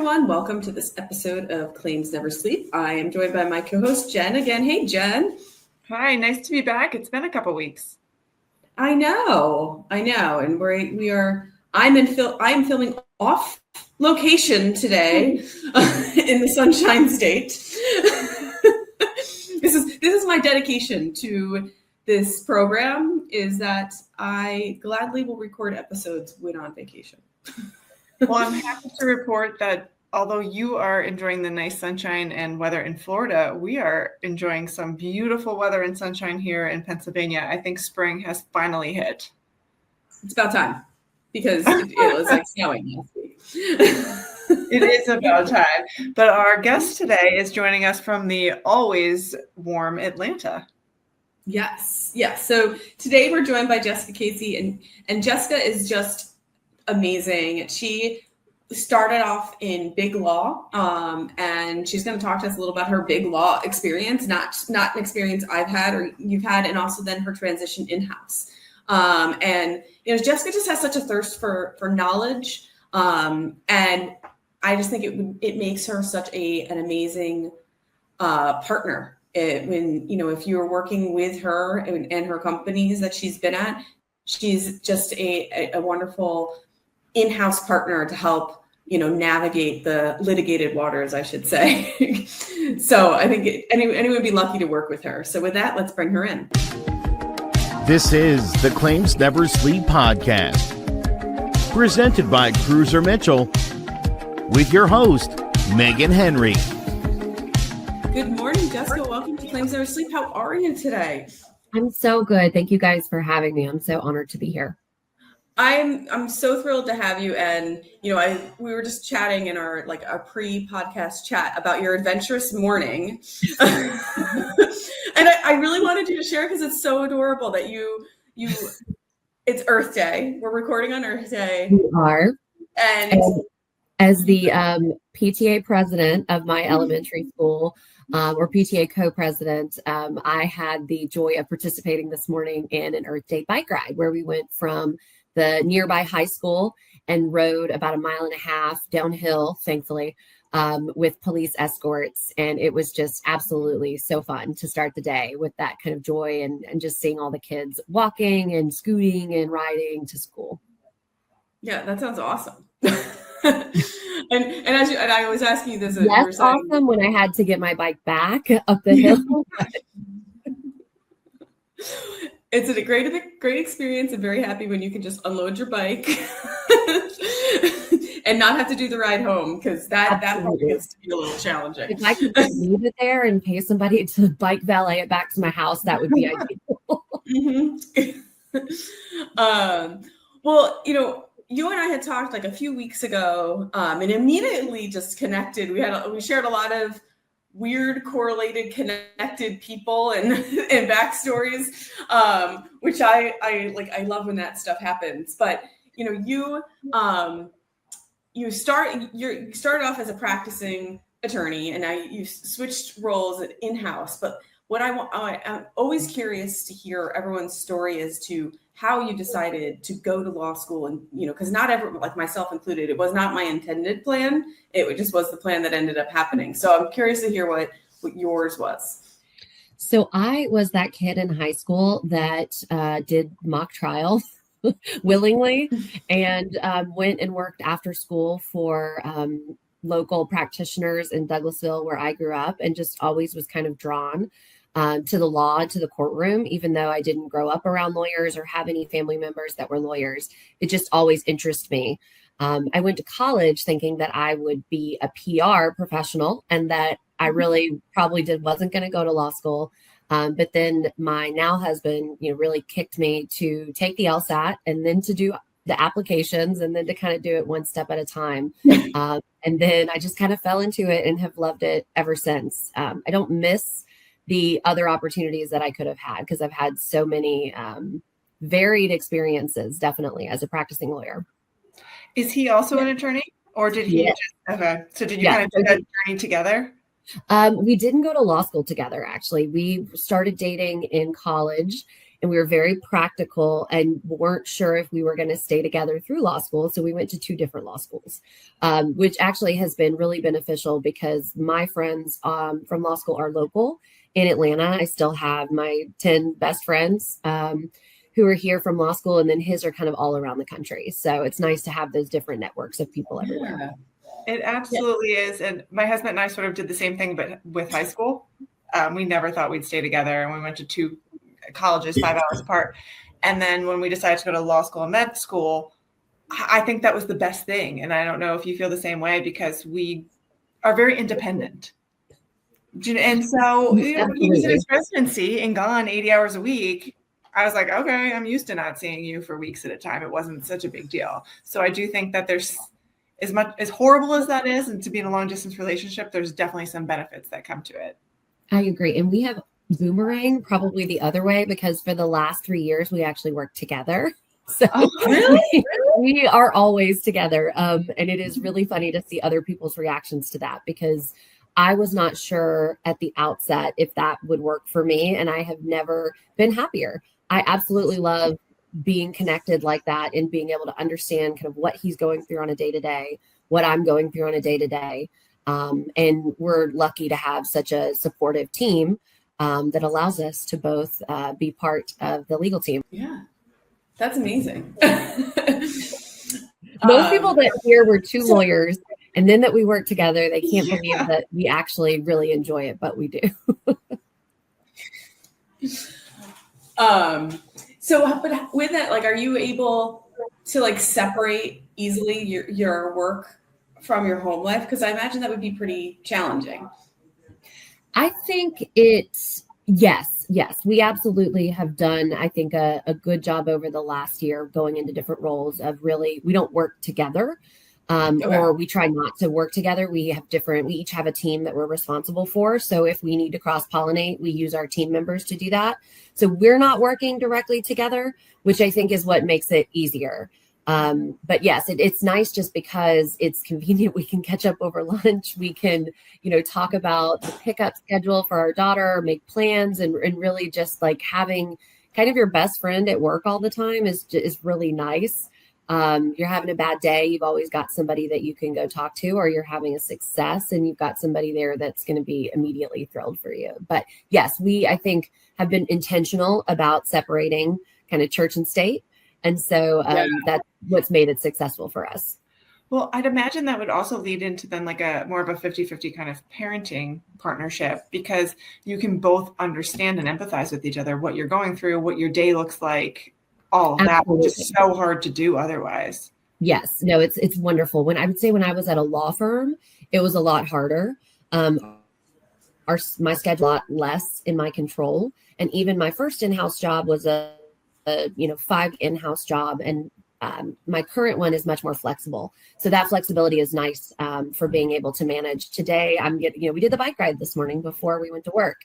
everyone. Welcome to this episode of Claims Never Sleep. I am joined by my co-host, Jen, again. Hey, Jen. Hi, nice to be back. It's been a couple weeks. I know. And I'm filming off location today in the Sunshine State. This is my dedication to this program, is that I gladly will record episodes when on vacation. Well, I'm happy to report that although you are enjoying the nice sunshine and weather in Florida, we are enjoying some beautiful weather and sunshine here in Pennsylvania. I think spring has finally hit. It's about time, because it was like snowing last week. It is about time. But our guest today is joining us from the always warm Atlanta. Yes. So today we're joined by Jessica Casey, and Jessica is just amazing. She started off in big law, and she's going to talk to us a little about her big law experience, not an experience I've had or you've had, and also then her transition in-house. And Jessica just has such a thirst for knowledge, and I just think it makes her such an amazing partner. If you're working with her and her companies that she's been at, she's just a wonderful in-house partner to help, navigate the litigated waters, I should say. So I think anyone would be lucky to work with her. So with that, let's bring her in. This is the Claims Never Sleep podcast, presented by Cruiser Mitchell, with your host, Meghan Henry. Good morning, Jessica. Welcome to Claims Never Sleep. How are you today? I'm so good. Thank you guys for having me. I'm so honored to be here. I'm so thrilled to have you. And, we were just chatting in our pre-podcast chat about your adventurous morning. And I really wanted you to share, because it's so adorable that it's Earth Day. We're recording on Earth Day. We are. And as the PTA president of my elementary school, or PTA co-president, I had the joy of participating this morning in an Earth Day bike ride where we went from the nearby high school and rode about 1.5 miles downhill, thankfully, with police escorts. And it was just absolutely so fun to start the day with that kind of joy and just seeing all the kids walking and scooting and riding to school. Yeah, that sounds awesome. And I was asking you this. Yes, awesome when I had to get my bike back up the hill. It's a great experience, and very happy when you can just unload your bike and not have to do the ride home, because that probably gets to be a little challenging. If I could just leave it there and pay somebody to bike valet it back to my house, that would be ideal. Mm-hmm. Well, you and I had talked a few weeks ago, and immediately just connected. We shared a lot of weird, correlated, connected people and backstories, which I love when that stuff happens. But you started off as a practicing attorney, and now you switched roles at in-house. But what I'm always curious to hear everyone's story as to how you decided to go to law school. And, because not everyone, like myself included, it was not my intended plan. It just was the plan that ended up happening. So I'm curious to hear what yours was. So I was that kid in high school that did mock trial willingly and went and worked after school for local practitioners in Douglasville, where I grew up, and just always was kind of drawn to the law, to the courtroom, even though I didn't grow up around lawyers or have any family members that were lawyers. It just always interested me. I went to college thinking that I would be a PR professional and that I really probably wasn't going to go to law school. But then my now husband, really kicked me to take the LSAT and then to do the applications and then to kind of do it one step at a time. And then I just kind of fell into it and have loved it ever since. I don't miss the other opportunities that I could have had, because I've had so many varied experiences, definitely, as a practicing lawyer. Is he also an attorney, or did he? Yes. Okay. So did you kind of do that journey together? We didn't go to law school together, actually. We started dating in college, and we were very practical and weren't sure if we were going to stay together through law school. So we went to 2 different law schools, which actually has been really beneficial because my friends from law school are local in Atlanta. I still have my 10 best friends who are here from law school, and then his are kind of all around the country. So it's nice to have those different networks of people everywhere. Yeah. It absolutely is. And my husband and I sort of did the same thing, but with high school. We never thought we'd stay together. And we went to 2 colleges 5 hours apart. And then when we decided to go to law school and med school, I think that was the best thing. And I don't know if you feel the same way, because we are very independent. And so when he was in his residency and gone 80 hours a week, I was like, okay, I'm used to not seeing you for weeks at a time. It wasn't such a big deal. So I do think that there's, as horrible as that is, and to be in a long distance relationship, there's definitely some benefits that come to it. I agree. And we have boomerang probably the other way, because for the last 3 years, we actually worked together. So Really? we are always together. And it is really funny to see other people's reactions to that, because I was not sure at the outset if that would work for me. And I have never been happier. I absolutely love being connected like that and being able to understand kind of what he's going through on a day-to-day, what I'm going through on a day-to-day. And we're lucky to have such a supportive team that allows us to both be part of the legal team. Yeah, that's amazing. Most people that hear we're 2 lawyers and then that we work together, they can't believe that we actually really enjoy it, but we do. So, but with that, like, are you able to like separate easily your work from your home life? Because I imagine that would be pretty challenging. I think it's yes. We absolutely have done, I think, a good job over the last year going into different roles of really, we don't work together. Or we try not to work together. We each have a team that we're responsible for. So if we need to cross-pollinate, we use our team members to do that. So we're not working directly together, which I think is what makes it easier. But yes, it's nice just because it's convenient. We can catch up over lunch. We can, talk about the pickup schedule for our daughter, make plans, and really just like having kind of your best friend at work all the time is really nice. You're having a bad day, you've always got somebody that you can go talk to, or you're having a success and you've got somebody there that's going to be immediately thrilled for you. But yes, I think, have been intentional about separating kind of church and state. And so that's what's made it successful for us. Well, I'd imagine that would also lead into then like a more of a 50-50 kind of parenting partnership, because you can both understand and empathize with each other, what you're going through, what your day looks like. All of that, which is so hard to do otherwise. Yes, no, it's wonderful. When I was at a law firm, it was a lot harder. My schedule a lot less in my control, and even my first in-house job was a 5 in-house job, and my current one is much more flexible. So that flexibility is nice for being able to manage. Today, we did the bike ride this morning before we went to work.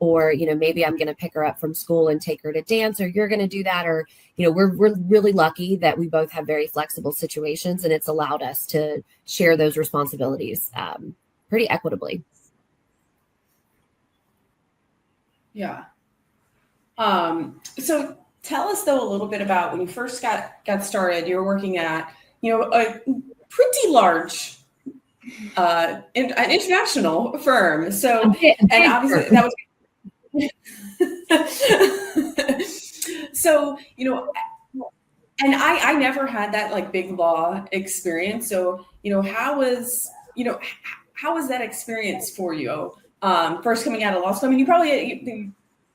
Or maybe I'm going to pick her up from school and take her to dance, or you're going to do that. Or, we're really lucky that we both have very flexible situations, and it's allowed us to share those responsibilities pretty equitably. Yeah. So tell us though a little bit about when you first got started. You were working at, a pretty large an international firm. So, and obviously that was, so, and I never had that like big law experience. So, how was that experience for you? First coming out of law school? I mean, you probably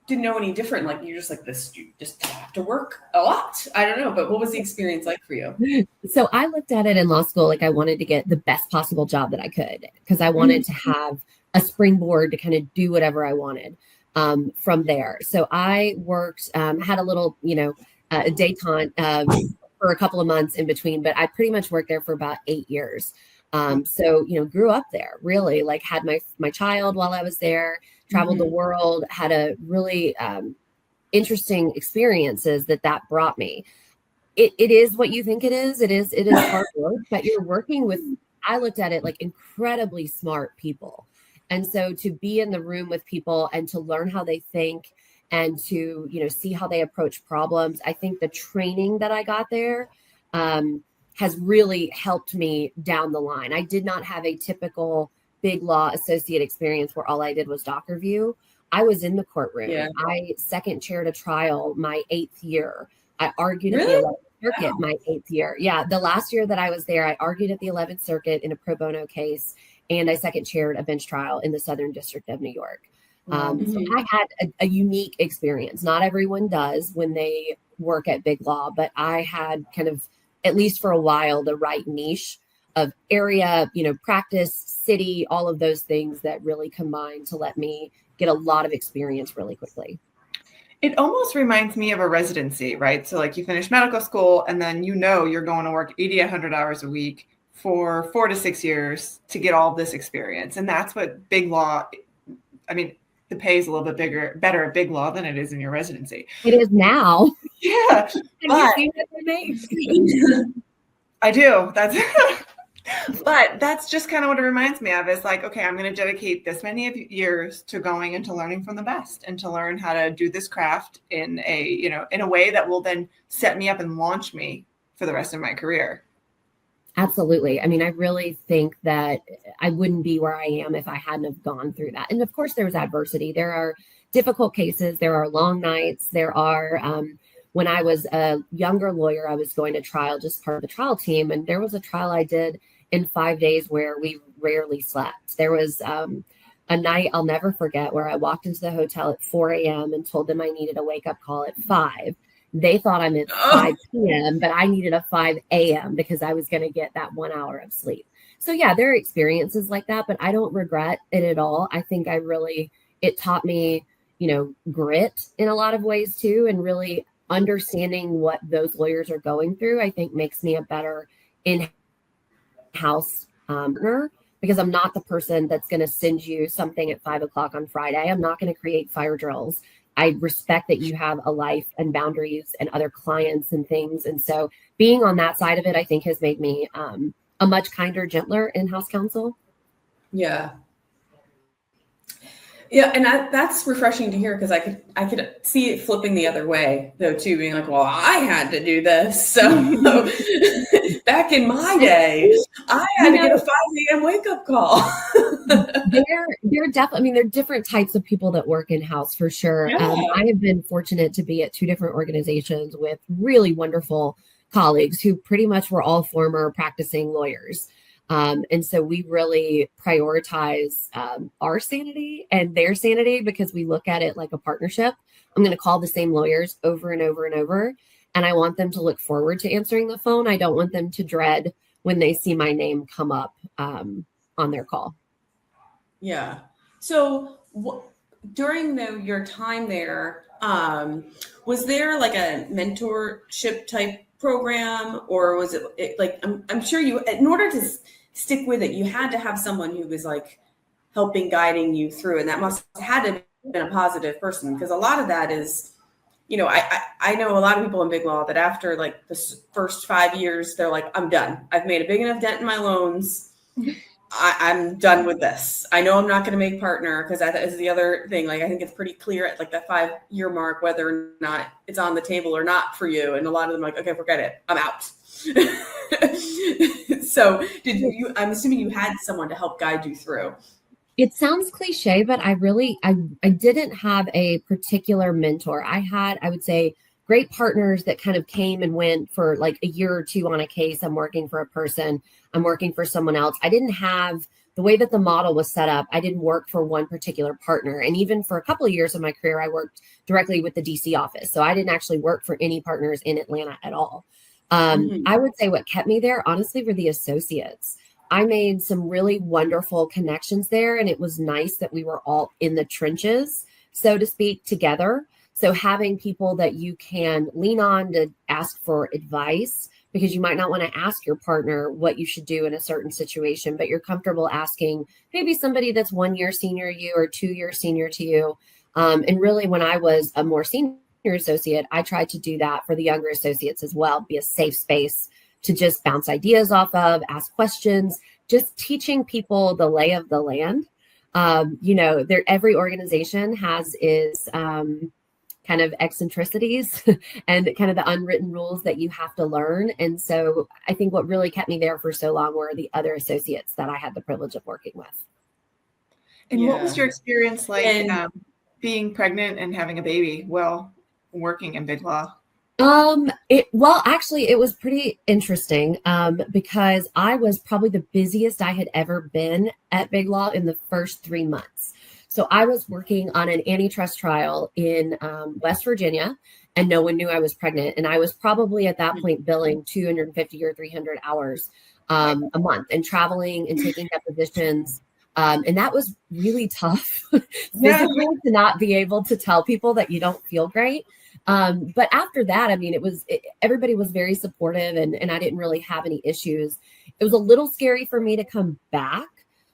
didn't know any different. Like you're just like this, you just have to work a lot. I don't know, but what was the experience like for you? So I looked at it in law school, like I wanted to get the best possible job that I could, because I wanted to have a springboard to kind of do whatever I wanted from there. So I worked, had a little, a détente for a couple of months in between, but I pretty much worked there for about 8 years. So, grew up there, really, like had my child while I was there, traveled the world, had a really interesting experiences that brought me. It is what you think it is. It is hard work, but you're working with, I looked at it like incredibly smart people. And so to be in the room with people and to learn how they think and to, see how they approach problems. I think the training that I got there has really helped me down the line. I did not have a typical big law associate experience where all I did was doc review. I was in the courtroom. Yeah. I second chaired a trial my 8th year. I argued Really? at the 11th Circuit my 8th year. Yeah, the last year that I was there, I argued at the 11th Circuit in a pro bono case, and I second chaired a bench trial in the Southern District of New York. So I had a unique experience. Not everyone does when they work at big law, but I had kind of, at least for a while, the right niche of area, practice, city, all of those things that really combined to let me get a lot of experience really quickly. It almost reminds me of a residency, right? So like you finish medical school and then you're going to work 80, 100 hours a week for 4 to 6 years to get all this experience. And that's what big law, the pay is a little bit better at big law than it is in your residency. It is now. Yeah. But I do. But that's just kind of what it reminds me of, is like, okay, I'm going to dedicate this many of years to going and to learning from the best and to learn how to do this craft in a way that will then set me up and launch me for the rest of my career. Absolutely. I really think that I wouldn't be where I am if I hadn't have gone through that. And of course, there was adversity. There are difficult cases. There are long nights. There are, when I was a younger lawyer, I was going to trial, just part of the trial team. And there was a trial I did in 5 days where we rarely slept. There was a night I'll never forget where I walked into the hotel at 4 a.m. and told them I needed a wake-up call at 5. They thought I meant 5 p.m., but I needed a 5 a.m. because I was going to get that 1 hour of sleep. So yeah, there are experiences like that, but I don't regret it at all. I think it taught me, grit in a lot of ways too, and really understanding what those lawyers are going through, I think makes me a better in-house partner, because I'm not the person that's going to send you something at 5 o'clock on Friday. I'm not going to create fire drills. I respect that you have a life and boundaries and other clients and things. And so being on that side of it, I think has made me a much kinder, gentler in-house counsel. Yeah. Yeah. And that's refreshing to hear, because I could see it flipping the other way though, too, being like, well, I had to do this. So back in my day, I had to get a 5 a.m. wake up call. They're definitely, there are different types of people that work in-house for sure. Yeah. I have been fortunate to be at 2 different organizations with really wonderful colleagues who pretty much were all former practicing lawyers. And so we really prioritize our sanity and their sanity, because we look at it like a partnership. I'm going to call the same lawyers over and over and over, and I want them to look forward to answering the phone. I don't want them to dread when they see my name come up on their call. Yeah. So during your time there, was there like a mentorship type program, or was it like, I'm sure you, in order to stick with it, you had to have someone who was like helping, guiding you through, and that must have had to have been a positive person, because a lot of that is, I know a lot of people in big law that after like the first 5 years, they're like, I'm done. I've made a big enough dent in my loans. I'm done with this. I know I'm not going to make partner, because that is the other thing. Like, I think it's pretty clear at like that 5-year mark whether or not it's on the table or not for you. And a lot of them are like, okay, forget it, I'm out. So I'm assuming you had someone to help guide you through. It sounds cliche, but I didn't have a particular mentor. I had, I would say, great partners that kind of came and went for like a year or two on a case. I'm working for a person, I'm working for someone else. I didn't have the way that the model was set up. I didn't work for one particular partner. And even for a couple of years of my career, I worked directly with the DC office. So I didn't actually work for any partners in Atlanta at all. I would say what kept me there, honestly, were the associates. I made some really wonderful connections there, and it was nice that we were all in the trenches, so to speak, together. So having people that you can lean on to ask for advice, because you might not want to ask your partner what you should do in a certain situation, but you're comfortable asking maybe somebody that's 1 year senior to you or 2 years senior to you. And really, when I was a more senior associate, I tried to do that for the younger associates as well, be a safe space to just bounce ideas off of, ask questions, just teaching people the lay of the land. Every organization has its kind of eccentricities and kind of the unwritten rules that you have to learn. And so I think what really kept me there for so long were the other associates that I had the privilege of working with. And what was your experience like being pregnant and having a baby while working in Big Law? Actually, it was pretty interesting because I was probably the busiest I had ever been at Big Law in the first 3 months. So I was working on an antitrust trial in West Virginia, and no one knew I was pregnant. And I was probably at that point billing 250 or 300 hours a month and traveling and taking depositions. And that was really tough physically to not be able to tell people that you don't feel great. But after that, I mean, everybody was very supportive and I didn't really have any issues. It was a little scary for me to come back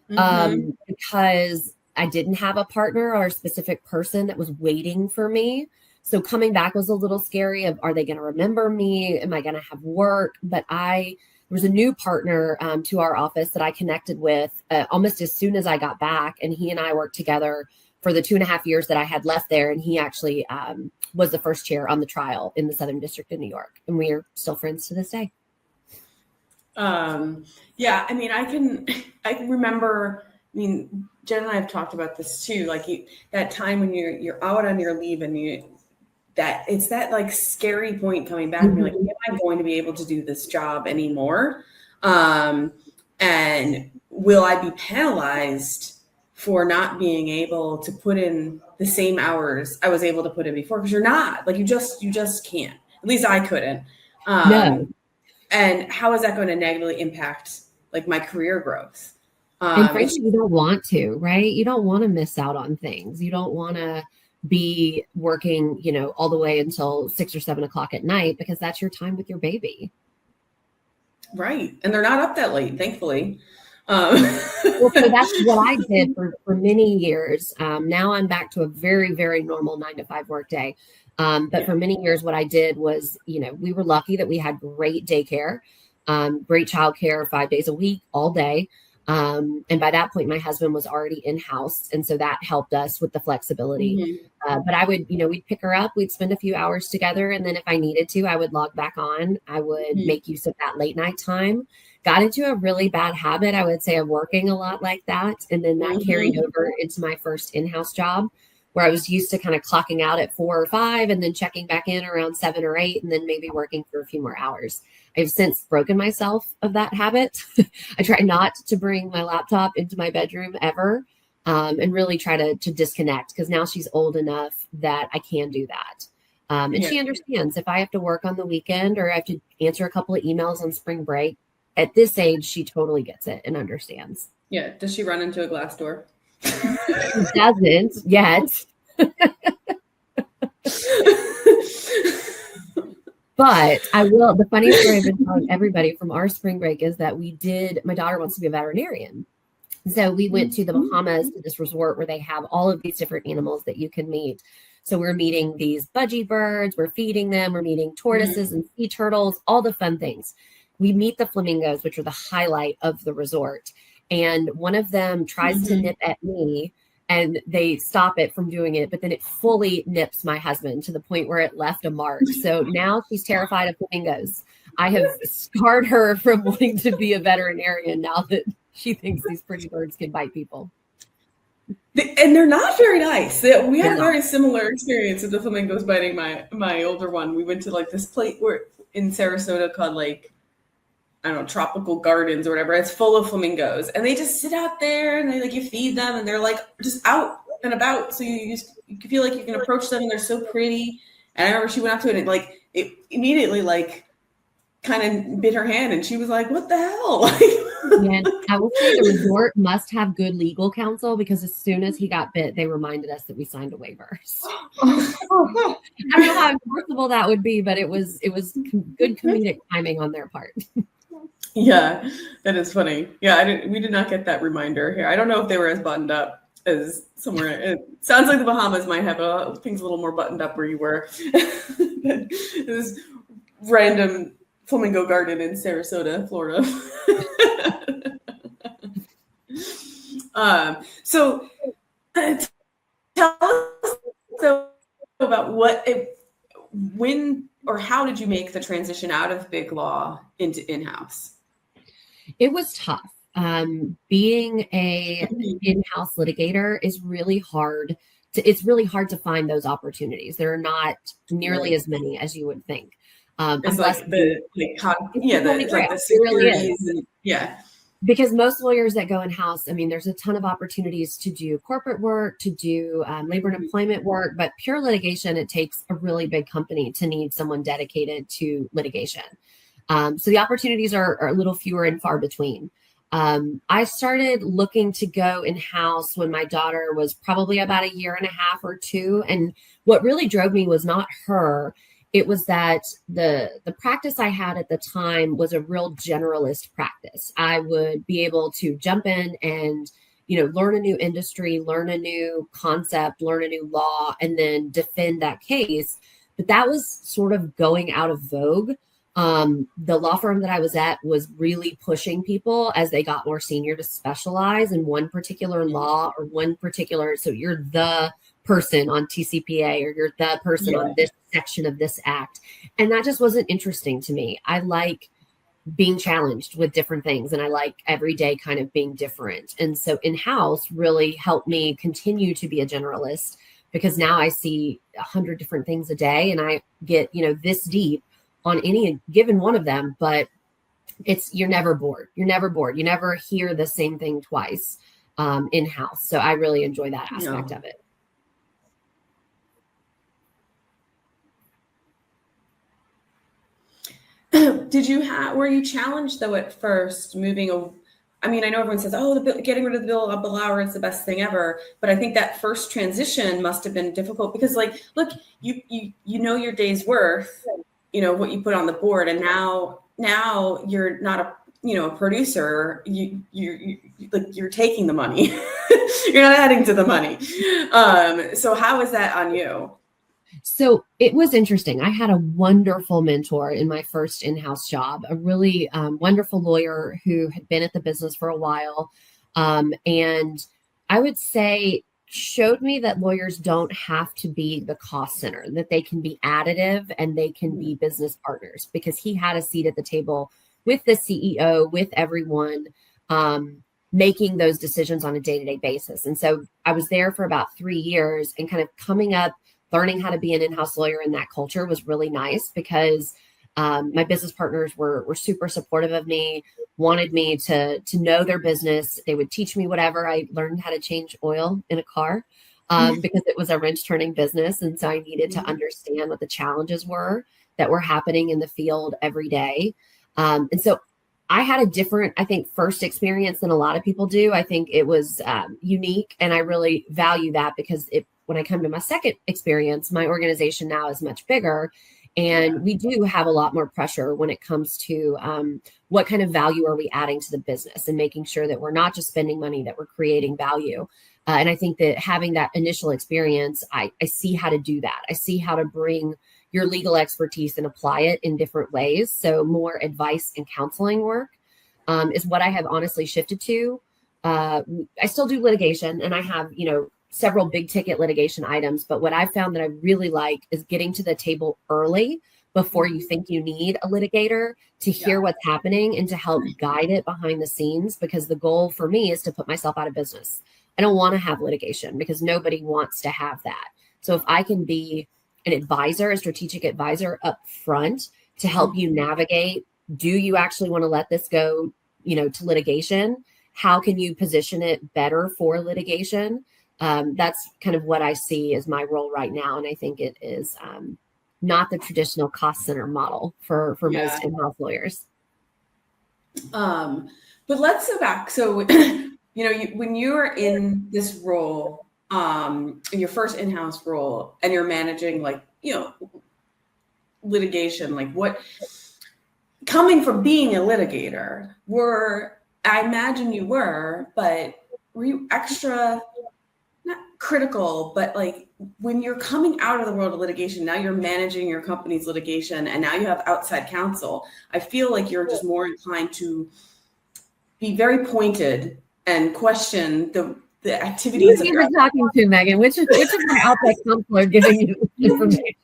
because I didn't have a partner or a specific person that was waiting for me. So coming back was a little scary of, are they going to remember me? Am I going to have work? But there was a new partner to our office that I connected with almost as soon as I got back. And he and I worked together for the 2.5 years that I had left there. And he actually was the first chair on the trial in the Southern District of New York. And we are still friends to this day. Yeah, I mean, I can remember, Jen and I have talked about this too. Like that time when you're out on your leave and it's that like scary point coming back and you're like, am I going to be able to do this job anymore? And will I be penalized for not being able to put in the same hours I was able to put in before? Because you're not, like, you just can't. At least I couldn't. No. And how is that going to negatively impact like my career growth? And frankly, you don't want to, right? You don't want to miss out on things. You don't want to be working, all the way until 6 or 7 o'clock at night, because that's your time with your baby. Right. And they're not up that late, thankfully. Well, so that's what I did for many years. Now I'm back to a very, very normal 9-to-5 work day. But for many years, what I did was, we were lucky that we had great daycare, great childcare 5 days a week, all day. And by that point, my husband was already in-house. And so that helped us with the flexibility. But I would, we'd pick her up, we'd spend a few hours together. And then if I needed to, I would log back on. I would make use of that late night time. Got into a really bad habit, I would say, of working a lot like that. And then that carried over into my first in-house job, where I was used to kind of clocking out at 4 or 5 and then checking back in around 7 or 8 and then maybe working for a few more hours. I've since broken myself of that habit. I try not to bring my laptop into my bedroom ever, and really try to disconnect, because now she's old enough that I can do that. And she understands if I have to work on the weekend or I have to answer a couple of emails on spring break. At this age, she totally gets it and understands. Yeah. Does she run into a glass door? She doesn't yet. But I will. The funny story I've been telling everybody from our spring break is that my daughter wants to be a veterinarian. So we went to the Bahamas, to this resort where they have all of these different animals that you can meet. So we're meeting these budgie birds, we're feeding them, we're meeting tortoises and sea turtles, all the fun things. We meet the flamingos, which are the highlight of the resort. And one of them tries to nip at me, and they stop it from doing it, but then it fully nips my husband to the point where it left a mark. So now she's terrified of flamingos. I have scarred her from wanting to be a veterinarian now that she thinks these pretty birds can bite people. And they're not very nice. We had a very similar experience with the flamingos biting my older one. We went to like this place in Sarasota called like, I don't know, Tropical Gardens or whatever. It's full of flamingos, and they just sit out there, and you feed them, and they're like just out and about. So you feel like you can approach them, and they're so pretty. And I remember she went up to it, and it immediately kind of bit her hand, and she was like, "What the hell?" Yeah, I will say the resort must have good legal counsel, because as soon as he got bit, they reminded us that we signed a waiver. So, I don't know how enforceable that would be, but it was good comedic timing on their part. Yeah, that is funny. Yeah, we did not get that reminder here. I don't know if they were as buttoned up as somewhere. It sounds like the Bahamas might have things a little more buttoned up where you were. This random flamingo garden in Sarasota, Florida. So tell us. So about when or how did you make the transition out of big law into in-house? It was tough. Being a in-house litigator is really hard. It's really hard to find those opportunities. There are not nearly as many as you would think. It's like the It securities really is. and Because most lawyers that go in-house, I mean, there's a ton of opportunities to do corporate work, to do labor and employment work, but pure litigation, it takes a really big company to need someone dedicated to litigation. So the opportunities are a little fewer and far between. I started looking to go in-house when my daughter was probably about a year and a half or two. And what really drove me was not her. It was that the practice I had at the time was a real generalist practice. I would be able to jump in and, learn a new industry, learn a new concept, learn a new law, and then defend that case. But that was sort of going out of vogue. The law firm that I was at was really pushing people as they got more senior to specialize in one particular law or so you're the person on TCPA or you're the person on this section of this act. And that just wasn't interesting to me. I like being challenged with different things and I like every day kind of being different. And so in-house really helped me continue to be a generalist because now I see 100 different things a day and I get, this deep on any given one of them, but you're never bored. You never hear the same thing twice in-house. So I really enjoy that aspect of it. Were you challenged though at first moving? I know everyone says, getting rid of the bill hour is the best thing ever. But I think that first transition must have been difficult because look, you your day's worth, what you put on the board. And now you're not a producer, you're taking the money. You're not adding to the money. So how is that on you? So it was interesting. I had a wonderful mentor in my first in-house job, a really wonderful lawyer who had been at the business for a while. And I would say showed me that lawyers don't have to be the cost center, that they can be additive and they can be business partners because he had a seat at the table with the CEO, with everyone, making those decisions on a day-to-day basis. And so I was there for about 3 years and kind of coming up, learning how to be an in-house lawyer in that culture was really nice because my business partners were super supportive of me, wanted me to know their business. They would teach me whatever. I learned how to change oil in a car because it was a wrench turning business. And so I needed to understand what the challenges were that were happening in the field every day. And so I had a different, I think, first experience than a lot of people do. I think it was unique. And I really value that because when I come to my second experience, my organization now is much bigger. And we do have a lot more pressure when it comes to what kind of value are we adding to the business and making sure that we're not just spending money, that we're creating value. And I think that having that initial experience, I see how to do that. I see how to bring your legal expertise and apply it in different ways. So more advice and counseling work is what I have honestly shifted to. I still do litigation and I have, several big ticket litigation items. But what I found that I really like is getting to the table early before you think you need a litigator to hear what's happening and to help guide it behind the scenes. Because the goal for me is to put myself out of business. I don't want to have litigation because nobody wants to have that. So if I can be an advisor, a strategic advisor up front to help you navigate, do you actually want to let this go, to litigation? How can you position it better for litigation? That's kind of what I see as my role right now. And I think it is not the traditional cost center model for most in-house lawyers. But let's go back. So, when you're in this role, your first in-house role, and you're managing litigation, what coming from being a litigator, I imagine you were, but were you extra, not critical, but when you're coming out of the world of litigation, now you're managing your company's litigation and now you have outside counsel. I feel like you're just more inclined to be very pointed and question the activities. Who are you talking to, Megan? Which is my outside counselor giving you this information?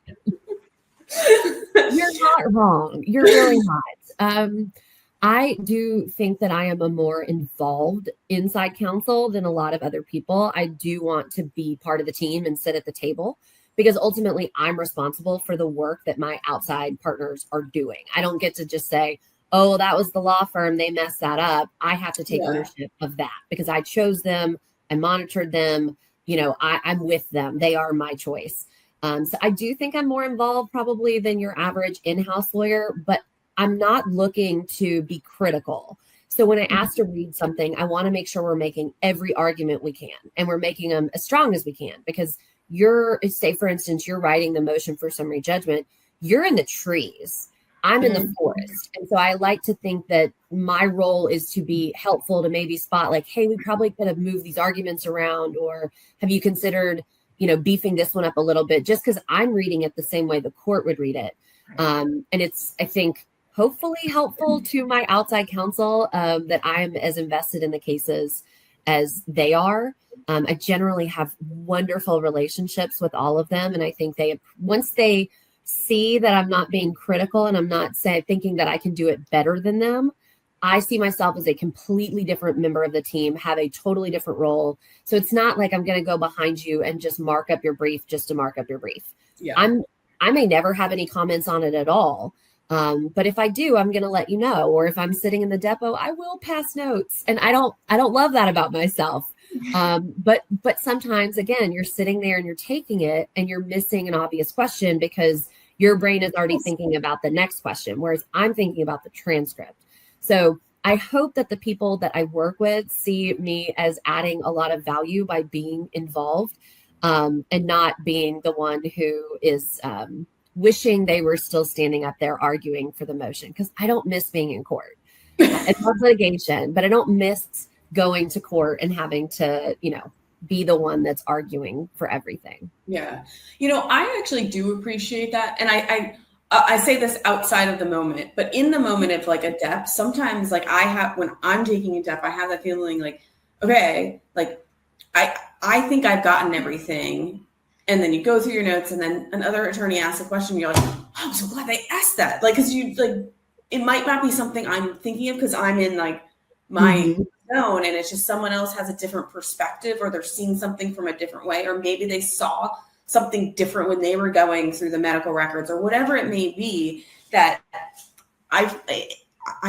You're not wrong. You're really not. I do think that I am a more involved inside counsel than a lot of other people. I do want to be part of the team and sit at the table because ultimately I'm responsible for the work that my outside partners are doing. I don't get to just say, oh, that was the law firm, they messed that up. I have to take ownership of that because I chose them, I monitored them, I'm with them. They are my choice. So I do think I'm more involved probably than your average in-house lawyer, but I'm not looking to be critical. So when I ask to read something, I want to make sure we're making every argument we can and we're making them as strong as we can because say for instance, you're writing the motion for summary judgment, you're in the trees, I'm in the forest. And so I like to think that my role is to be helpful to maybe spot like, hey, we probably could have moved these arguments around, or have you considered, beefing this one up a little bit just because I'm reading it the same way the court would read it. And it's, I think, hopefully helpful to my outside counsel that I'm as invested in the cases as they are. I generally have wonderful relationships with all of them. And I think once they see that I'm not being critical and I'm not thinking that I can do it better than them, I see myself as a completely different member of the team, have a totally different role. So it's not like I'm going to go behind you and just mark up your brief just to mark up your brief. Yeah. I may never have any comments on it at all. But if I do, I'm going to let you know. Or if I'm sitting in the depot, I will pass notes. And I don't love that about myself. But sometimes, again, you're sitting there and you're taking it and you're missing an obvious question because your brain is already thinking about the next question, whereas I'm thinking about the transcript. So I hope that the people that I work with see me as adding a lot of value by being involved and not being the one who is wishing they were still standing up there arguing for the motion, because I don't miss being in court. It's not litigation, but I don't miss going to court and having to, be the one that's arguing for everything. Yeah. I actually do appreciate that. And I say this outside of the moment, but in the moment of like a dep, sometimes like when I'm taking a dep, I have that feeling like, okay, like I think I've gotten everything. And then you go through your notes and then another attorney asks a question. And you're like, oh, I'm so glad they asked that. Like, cause it might not be something I'm thinking of because I'm in like my zone and it's just someone else has a different perspective or they're seeing something from a different way. Or maybe they saw something different when they were going through the medical records or whatever it may be that I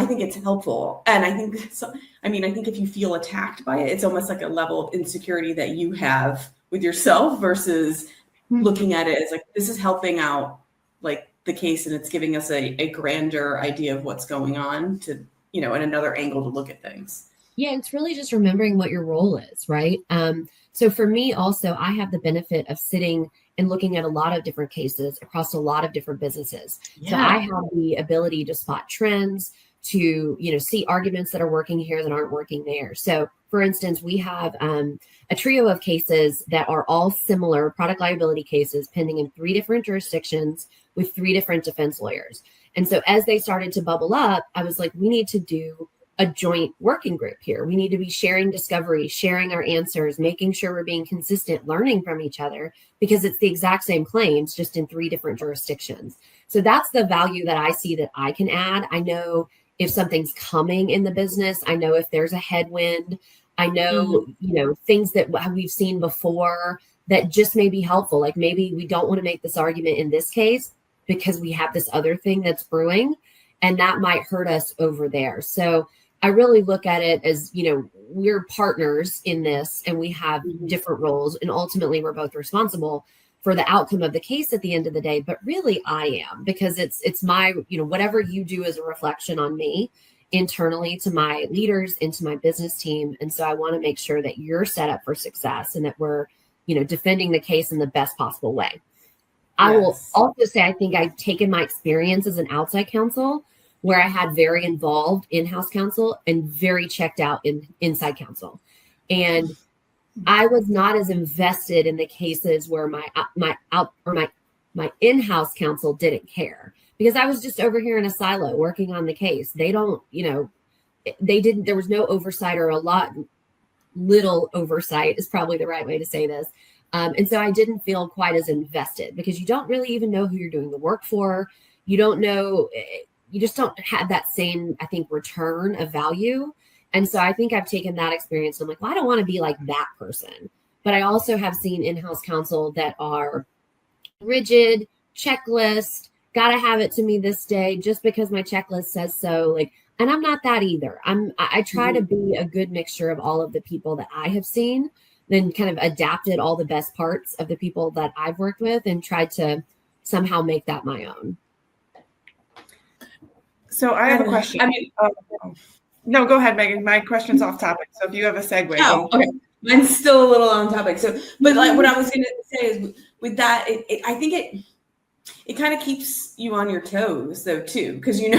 think it's helpful. And I think, I think if you feel attacked by it, it's almost like a level of insecurity that you have with yourself versus looking at it as like, this is helping out like the case and it's giving us a grander idea of what's going on to, and another angle to look at things. Yeah, it's really just remembering what your role is, right? So for me also, I have the benefit of sitting and looking at a lot of different cases across a lot of different businesses. Yeah. So I have the ability to spot trends, to, see arguments that are working here that aren't working there. So for instance, we have a trio of cases that are all similar product liability cases pending in 3 different jurisdictions with 3 different defense lawyers. And so as they started to bubble up, I was like, we need to do a joint working group here. We need to be sharing discovery, sharing our answers, making sure we're being consistent, learning from each other, because it's the exact same claims, just in 3 different jurisdictions. So that's the value that I see that I can add. I know if something's coming in the business, I know if there's a headwind, I know, things that we've seen before that just may be helpful. Like maybe we don't want to make this argument in this case because we have this other thing that's brewing and that might hurt us over there. So I really look at it as, we're partners in this and we have different roles and ultimately we're both responsible for the outcome of the case at the end of the day. But really I am, because it's my, whatever you do is a reflection on me internally to my leaders, into my business team. And so I want to make sure that you're set up for success and that we're, defending the case in the best possible way. Yes. I will also say, I think I've taken my experience as an outside counsel where I had very involved in-house counsel and very checked out in inside counsel. And I was not as invested in the cases where my in-house counsel didn't care, because I was just over here in a silo working on the case. They don't, they didn't, there was no oversight or a lot little oversight is probably the right way to say this. And so I didn't feel quite as invested because you don't really even know who you're doing the work for. You don't know, you just don't have that same, I think, return of value. And so I think I've taken that experience. I'm like, well, I don't want to be like that person. But I also have seen in-house counsel that are rigid, checklist, got to have it to me this day just because my checklist says so. Like, and I'm not that either. I try to be a good mixture of all of the people that I have seen, then kind of adapted all the best parts of the people that I've worked with and tried to somehow make that my own. So I have a question. No, go ahead, Megan. My question's off topic. So if you have a segue. Oh, okay. Mine's still a little on topic. So, but like what I was going to say is with that, I think it kind of keeps you on your toes though too, because you're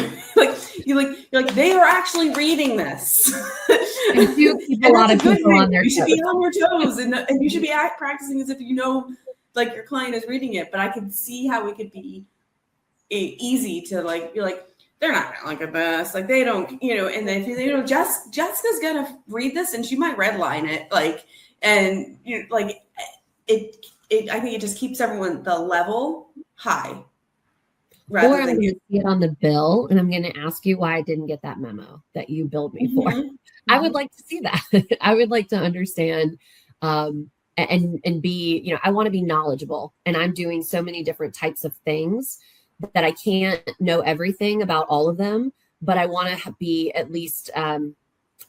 like they are actually reading this. And you keep a lot of people on their toes. You should be on your toes, and you should be practicing as if you know, like your client is reading it. But I could see how it could be easy to like you're like. They're not gonna look at this, like they don't, and then Jessica's gonna read this and she might redline it, like, and I think it just keeps everyone the level high. Or I'm going to see it on the bill and I'm going to ask you why I didn't get that memo that you billed me for. I would like to see that. I would like to understand and be, I want to be knowledgeable, and I'm doing so many different types of things that I can't know everything about all of them, but I want to be at least, I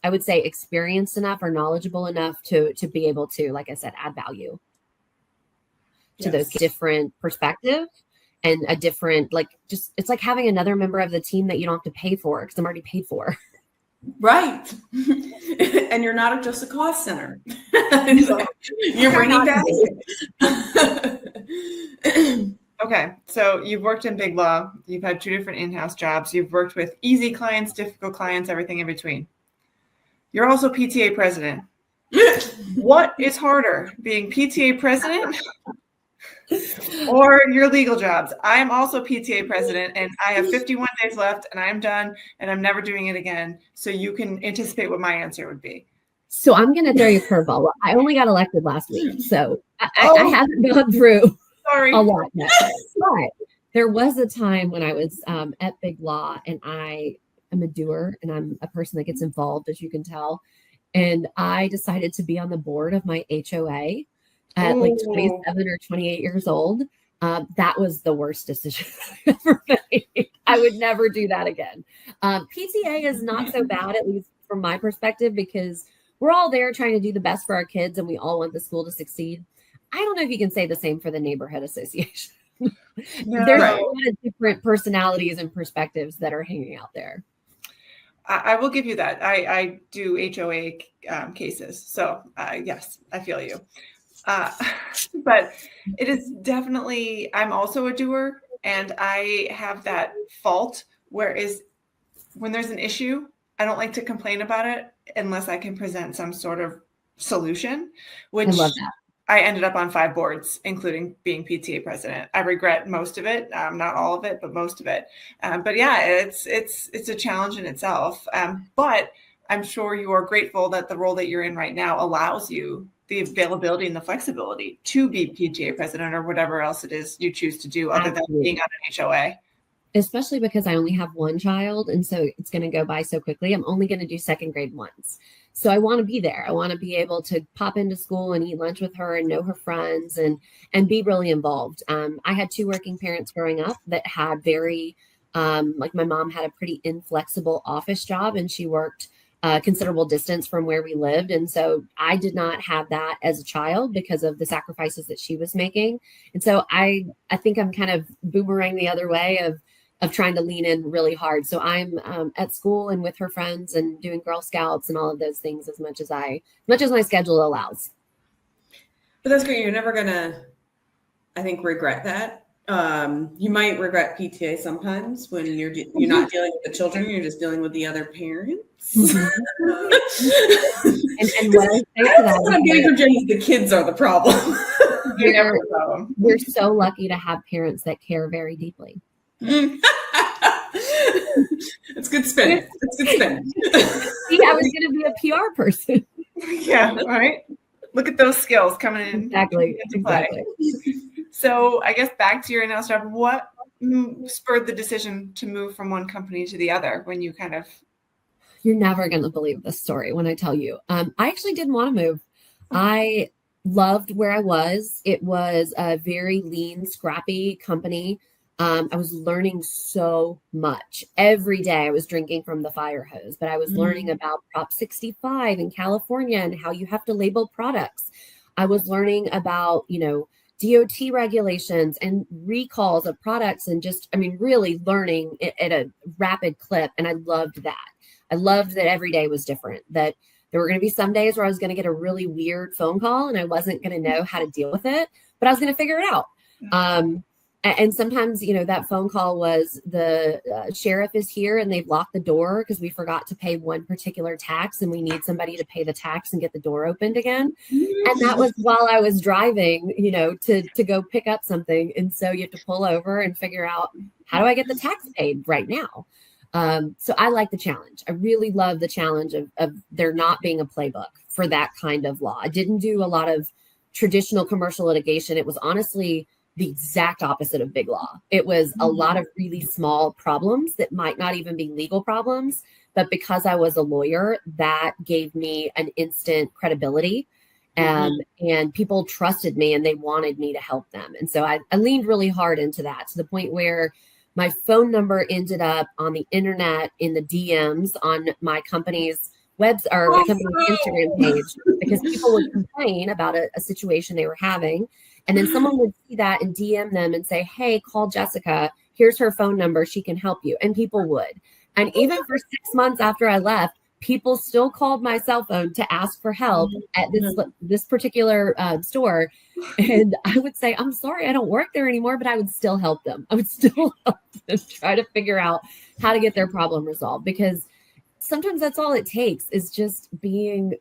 would say, experienced enough or knowledgeable enough to be able to, like I said, add value to those different perspectives and a different, it's like having another member of the team that you don't have to pay for because I'm already paid for. Right. And you're not just a cost center. You're bringing value. Okay, so you've worked in big law. You've had 2 different in-house jobs. You've worked with easy clients, difficult clients, everything in between. You're also PTA president. What is harder, being PTA president or your legal jobs? I am also PTA president, and I have 51 days left, and I'm done, and I'm never doing it again. So you can anticipate what my answer would be. So I'm going to throw you a curveball. I only got elected last week, so I haven't gone through a lot yet. But there was a time when I was at Big Law, and I am a doer, and I'm a person that gets involved, as you can tell. And I decided to be on the board of my HOA at like 27 or 28 years old. That was the worst decision I ever made. I would never do that again. PTA is not so bad, at least from my perspective, because we're all there trying to do the best for our kids, and we all want the school to succeed. I don't know if you can say the same for the neighborhood association. There's a lot of different personalities and perspectives that are hanging out there. I will give you that. I do HOA cases. So yes, I feel you. But it is definitely, I'm also a doer, and I have that fault whereas when there's an issue, I don't like to complain about it unless I can present some sort of solution, which I love that. I ended up on 5 boards, including being PTA president. I regret most of it, not all of it, but most of it. But yeah, it's a challenge in itself. But I'm sure you are grateful that the role that you're in right now allows you the availability and the flexibility to be PTA president or whatever else it is you choose to do other than being on an HOA. Especially because I only have one child, and so it's going to go by so quickly. I'm only going to do second grade once. So I want to be there. I want to be able to pop into school and eat lunch with her and know her friends and be really involved. I had 2 working parents growing up that had very, like my mom had a pretty inflexible office job, and she worked considerable distance from where we lived. And so I did not have that as a child because of the sacrifices that she was making. And so I think I'm kind of boomerang the other way of trying to lean in really hard. So I'm at school and with her friends and doing Girl Scouts and all of those things as much as my schedule allows. But that's great. You're never gonna, I think, regret that. You might regret PTA sometimes when you're not dealing with the children, you're just dealing with the other parents. And what I say to that, what I'm getting from Jenny, the kids are the problem. We're so lucky to have parents that care very deeply. It's good spin. It's good spin. See, I was going to be a PR person. Yeah, right. Look at those skills coming in. Exactly. Into play. So I guess back to your in-house job, what spurred the decision to move from one company to the other when you kind of... You're never going to believe this story when I tell you. I actually didn't want to move. I loved where I was. It was a very lean, scrappy company. I was learning so much. Every day I was drinking from the fire hose, but I was learning about Prop 65 in California and how you have to label products. I was learning about, DOT regulations and recalls of products and really learning at a rapid clip. And I loved that. I loved that every day was different, that there were going to be some days where I was going to get a really weird phone call and I wasn't going to know how to deal with it, but I was going to figure it out. And sometimes, that phone call was the sheriff is here and they've locked the door because we forgot to pay one particular tax and we need somebody to pay the tax and get the door opened again. And that was while I was driving, to go pick up something. And so you have to pull over and figure out, how do I get the tax paid right now? So I like the challenge. I really love the challenge of there not being a playbook for that kind of law. I didn't do a lot of traditional commercial litigation. It was honestly the exact opposite of big law. It was a lot of really small problems that might not even be legal problems, but because I was a lawyer, that gave me an instant credibility. And people trusted me and they wanted me to help them. And so I leaned really hard into that, to the point where my phone number ended up on the internet in the DMs on my company's my company's Instagram page, because people would complain about a situation they were having. And then someone would see that and DM them and say, hey, call Jessica. Here's her phone number. She can help you. And people would. And even for 6 months after I left, people still called my cell phone to ask for help at this particular store. And I would say, I'm sorry, I don't work there anymore, but I would still help them. I would still help them try to figure out how to get their problem resolved, because sometimes that's all it takes, is just being,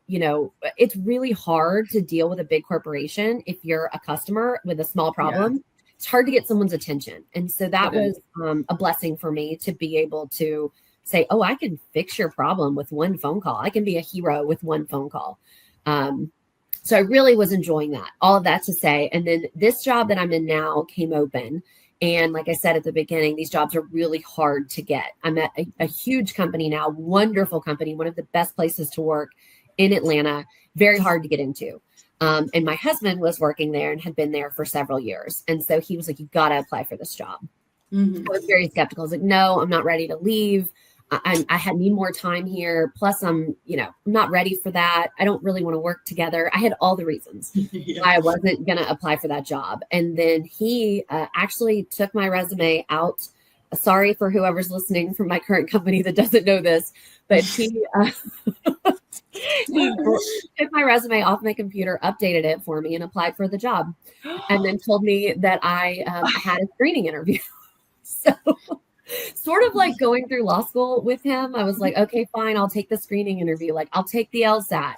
it's really hard to deal with a big corporation if you're a customer with a small problem. Yeah. It's hard to get someone's attention. And so that was a blessing for me to be able to say, oh, I can fix your problem with one phone call. I can be a hero with one phone call. So I really was enjoying that, all of that to say. And then this job that I'm in now came open. And like I said at the beginning, these jobs are really hard to get. I'm at a huge company now, wonderful company, one of the best places to work in Atlanta, very hard to get into. And my husband was working there and had been there for several years. And so he was like, you got to apply for this job. I was very skeptical. I was like, no, I'm not ready to leave. I need more time here. Plus I'm not ready for that. I don't really want to work together. I had all the reasons why I wasn't going to apply for that job. And then he actually took my resume out. Sorry for whoever's listening from my current company that doesn't know this, but he took my resume off my computer, updated it for me, and applied for the job. And then told me that I had a screening interview. So sort of like going through law school with him, I was like, okay, fine, I'll take the screening interview. Like, I'll take the LSAT.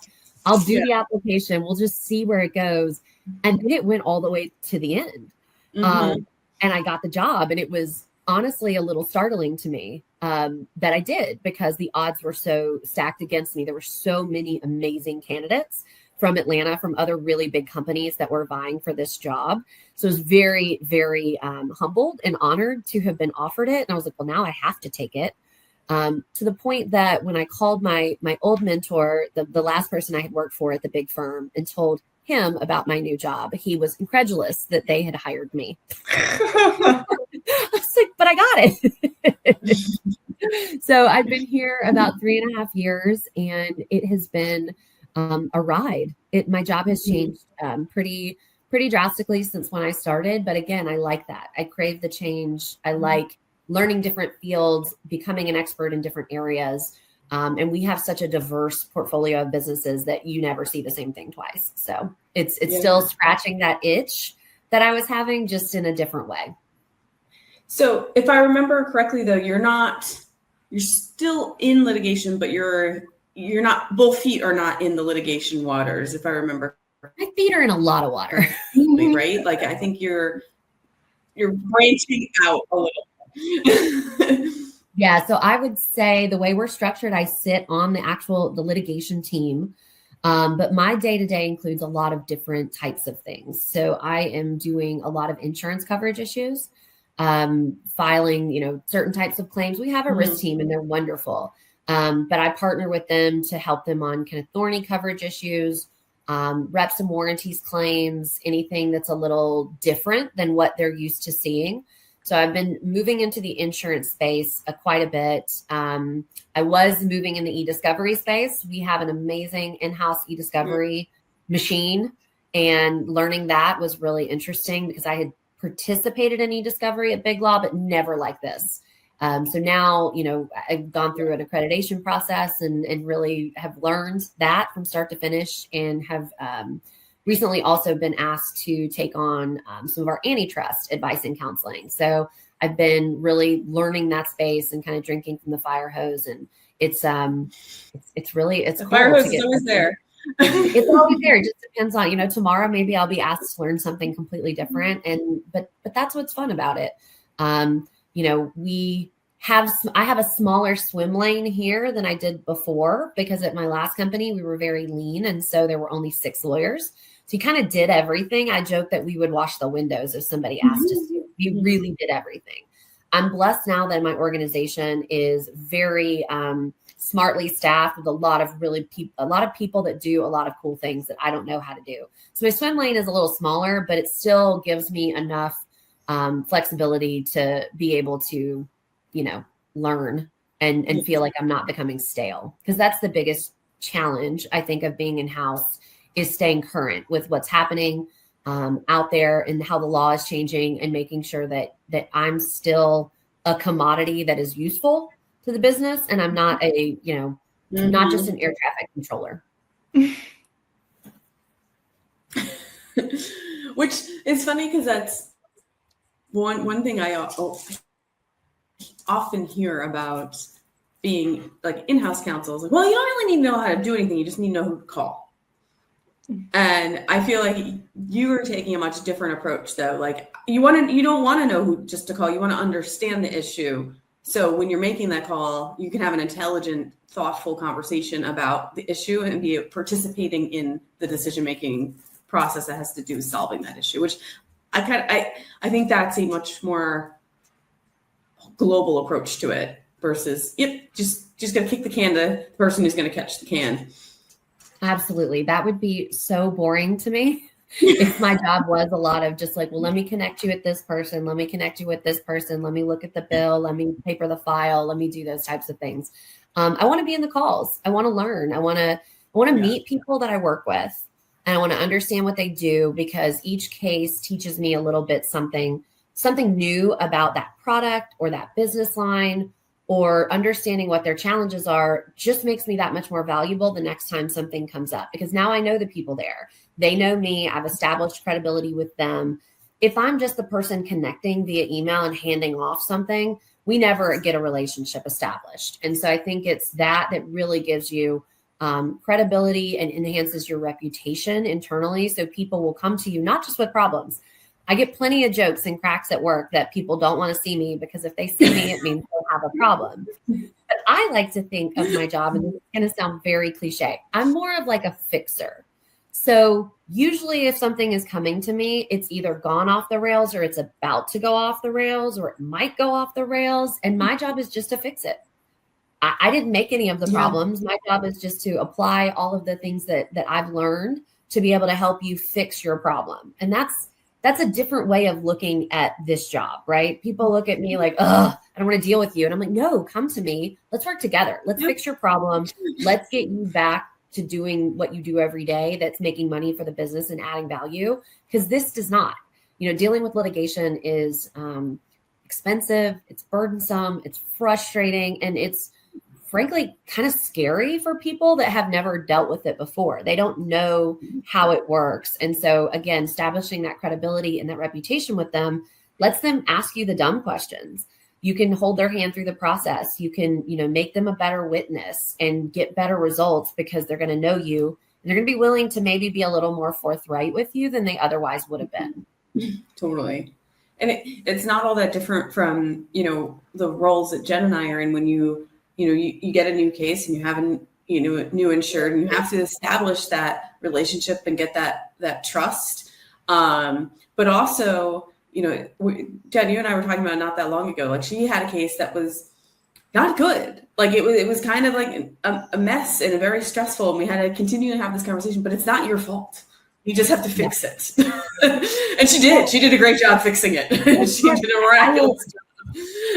I'll do the application. We'll just see where it goes. And then it went all the way to the end. And I got the job. And it was honestly a little startling to me that I did, because the odds were so stacked against me. There were so many amazing candidates from Atlanta, from other really big companies that were vying for this job. So I was very, very humbled and honored to have been offered it. And I was like, well, now I have to take it. To the point that when I called my old mentor, the last person I had worked for at the big firm, and told him about my new job, he was incredulous that they had hired me. I was like, but I got it. So I've been here about 3.5 years, and it has been a ride. My job has changed pretty drastically since when I started. But again, I like that. I crave the change. I like learning different fields, becoming an expert in different areas. And we have such a diverse portfolio of businesses that you never see the same thing twice. So it's still scratching that itch that I was having, just in a different way. So if I remember correctly, though, you're still in litigation, but you're not, both feet are not in the litigation waters, if I remember. My feet are in a lot of water. Right? Like, I think you're branching out a little. Yeah. So I would say the way we're structured, I sit on the litigation team. But my day-to-day includes a lot of different types of things. So I am doing a lot of insurance coverage issues, filing, certain types of claims. We have a risk team and they're wonderful. But I partner with them to help them on kind of thorny coverage issues, reps and warranties claims, anything that's a little different than what they're used to seeing. So I've been moving into the insurance space quite a bit. I was moving in the e-discovery space. We have an amazing in-house e-discovery machine, and learning that was really interesting because I had participated in e-discovery at Big Law, but never like this. So now, I've gone through an accreditation process and really have learned that from start to finish, and have recently also been asked to take on some of our antitrust advice and counseling. So I've been really learning that space and kind of drinking from the fire hose, and it's really the cool. Fire hose is always there. It's always there. It just depends on, tomorrow maybe I'll be asked to learn something completely different, but that's what's fun about it. I have a smaller swim lane here than I did before, because at my last company we were very lean, and so there were only 6 lawyers. So you kind of did everything. I joke that we would wash the windows if somebody asked us to. We really did everything. I'm blessed now that my organization is very smartly staffed with a lot of people that do a lot of cool things that I don't know how to do. So my swim lane is a little smaller, but it still gives me enough flexibility to be able to, learn and feel like I'm not becoming stale. Because that's the biggest challenge, I think, of being in-house, is staying current with what's happening out there and how the law is changing, and making sure that I'm still a commodity that is useful to the business, and I'm not not just an air traffic controller. Which is funny, because that's one thing I often hear about being like in-house counsel is like, well, you don't really need to know how to do anything. You just need to know who to call. And I feel like you are taking a much different approach, though. Like you don't want to know who just to call. You want to understand the issue. So when you're making that call, you can have an intelligent, thoughtful conversation about the issue and be participating in the decision-making process that has to do with solving that issue, which I think that's a much more global approach to it versus, just going to kick the can to the person who's going to catch the can. Absolutely. That would be so boring to me if my job was a lot of just like, well, let me connect you with this person. Let me connect you with this person. Let me look at the bill. Let me paper the file. Let me do those types of things. I want to be in the calls. I want to learn. I want to meet people that I work with, and I want to understand what they do, because each case teaches me a little bit something new about that product or that business line, or understanding what their challenges are just makes me that much more valuable the next time something comes up, because now I know the people there. They know me. I've established credibility with them. If I'm just the person connecting via email and handing off something, we never get a relationship established. And so I think it's that really gives you credibility and enhances your reputation internally. So people will come to you, not just with problems. I get plenty of jokes and cracks at work that people don't want to see me, because if they see me, it means they'll have a problem. But I like to think of my job, and it's going to sound very cliche, I'm more of like a fixer. So usually if something is coming to me, it's either gone off the rails, or it's about to go off the rails, or it might go off the rails. And my job is just to fix it. I didn't make any of the problems. My job is just to apply all of the things that I've learned to be able to help you fix your problem. And that's a different way of looking at this job, right? People look at me like, I don't want to deal with you. And I'm like, no, come to me. Let's work together. Let's fix your problem. Let's get you back to doing what you do every day that's making money for the business and adding value. Because this does not. Dealing with litigation is expensive. It's burdensome. It's frustrating. And it's frankly kind of scary for people that have never dealt with it before. They don't know how it works. And so again, establishing that credibility and that reputation with them lets them ask you the dumb questions. You can hold their hand through the process. You can, make them a better witness and get better results, because they're going to know you, and they're going to be willing to maybe be a little more forthright with you than they otherwise would have been. Totally. And it's not all that different from, the roles that Jen and I are in when you get a new case and you haven't new insured, and you have to establish that relationship and get that trust. But also, Jen, you and I were talking about not that long ago, like she had a case that was not good. Like it was kind of like a mess and a very stressful, and we had to continue to have this conversation, but it's not your fault. You just have to fix it. And she did a great job fixing it. She did a miraculous job.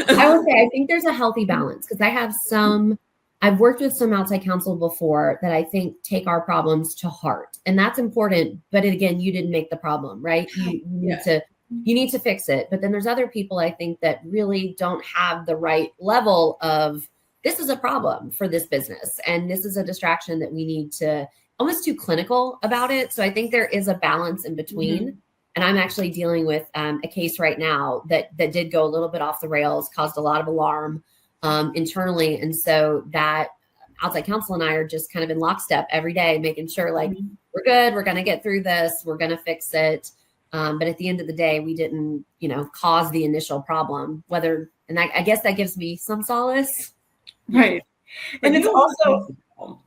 I will say, I think there's a healthy balance, because I've worked with some outside counsel before that I think take our problems to heart, and that's important. But again, you didn't make the problem, right? You need to fix it. But then there's other people, I think, that really don't have the right level of, this is a problem for this business, and this is a distraction that we need to, almost too clinical about it. So I think there is a balance in between. Mm-hmm. And I'm actually dealing with a case right now that did go a little bit off the rails, caused a lot of alarm internally. And so that outside counsel and I are just kind of in lockstep every day, making sure like, we're good, we're going to get through this, we're going to fix it. But at the end of the day, we didn't, cause the initial problem, and I guess that gives me some solace. Right. And it's also,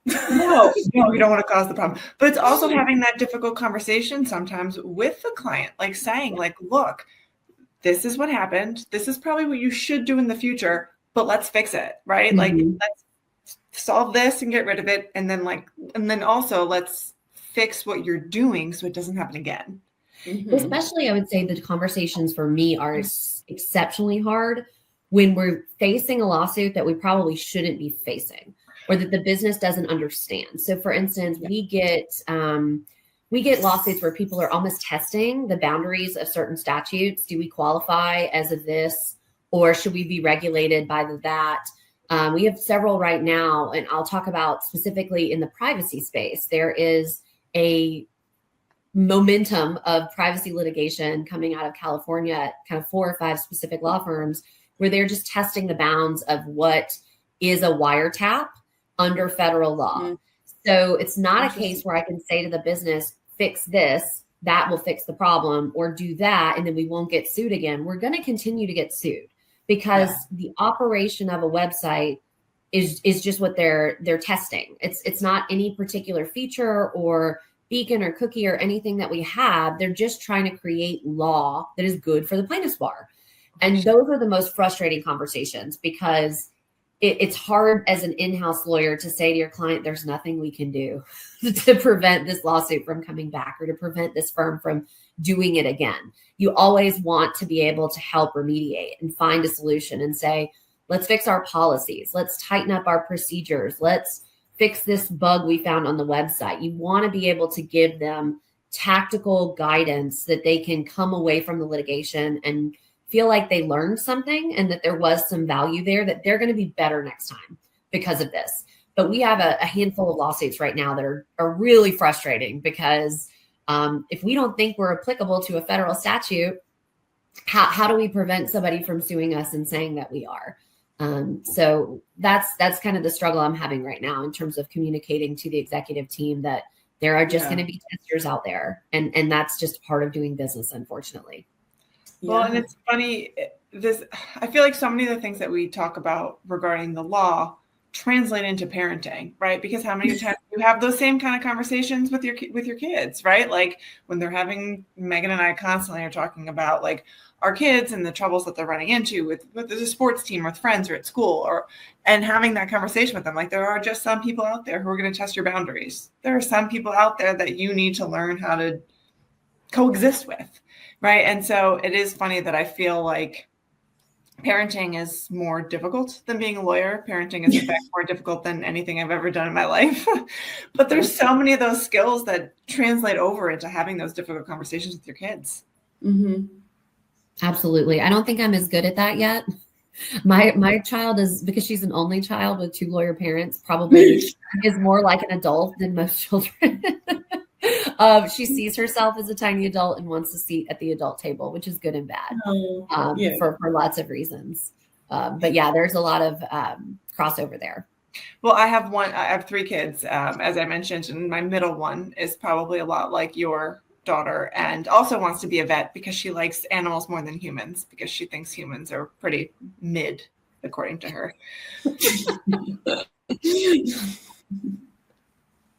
no, you don't want to cause the problem, but it's also having that difficult conversation sometimes with the client, like saying like, look, this is what happened. This is probably what you should do in the future, but let's fix it. Right. Mm-hmm. Like, let's solve this and get rid of it. And then also let's fix what you're doing so it doesn't happen again. Mm-hmm. Especially, I would say the conversations for me are exceptionally hard when we're facing a lawsuit that we probably shouldn't be facing, or that the business doesn't understand. So for instance, we get lawsuits where people are almost testing the boundaries of certain statutes. Do we qualify as of this, or should we be regulated by that? We have several right now, and I'll talk about specifically in the privacy space. There is a momentum of privacy litigation coming out of California, kind of 4 or 5 specific law firms, where they're just testing the bounds of what is a wiretap under federal law. Mm-hmm. So it's not a case where I can say to the business, fix this, that will fix the problem, or do that, and then we won't get sued again. We're going to continue to get sued because the operation of a website is just what they're testing. It's not any particular feature or beacon or cookie or anything that we have. They're just trying to create law that is good for the plaintiff's bar. And those are the most frustrating conversations, because it's hard as an in-house lawyer to say to your client, there's nothing we can do to prevent this lawsuit from coming back or to prevent this firm from doing it again. You always want to be able to help remediate and find a solution and say, let's fix our policies. Let's tighten up our procedures. Let's fix this bug we found on the website. You want to be able to give them tactical guidance that they can come away from the litigation and feel like they learned something and that there was some value there, that they're going to be better next time because of this. But we have a handful of lawsuits right now that are really frustrating, because if we don't think we're applicable to a federal statute, how do we prevent somebody from suing us and saying that we are? So that's kind of the struggle I'm having right now in terms of communicating to the executive team that there are just going to be testers out there. And that's just part of doing business, unfortunately. Well, and it's funny, I feel like so many of the things that we talk about regarding the law translate into parenting, right? Because how many times you have those same kind of conversations with your kids, right? Like when they're having, Megan and I constantly are talking about like our kids and the troubles that they're running into with the sports team or with friends or at school, and having that conversation with them. Like, there are just some people out there who are going to test your boundaries. There are some people out there that you need to learn how to coexist with. Right. And so it is funny that I feel like parenting is more difficult than being a lawyer. Parenting is in fact more difficult than anything I've ever done in my life. But there's so many of those skills that translate over into having those difficult conversations with your kids. Mm-hmm. Absolutely. I don't think I'm as good at that yet. My child is, because she's an only child with 2 lawyer parents, probably is more like an adult than most children. She sees herself as a tiny adult and wants a seat at the adult table, which is good and bad for lots of reasons. But yeah, there's a lot of crossover there. Well, I have 3 kids, as I mentioned, and my middle one is probably a lot like your daughter, and also wants to be a vet because she likes animals more than humans, because she thinks humans are pretty mid, according to her.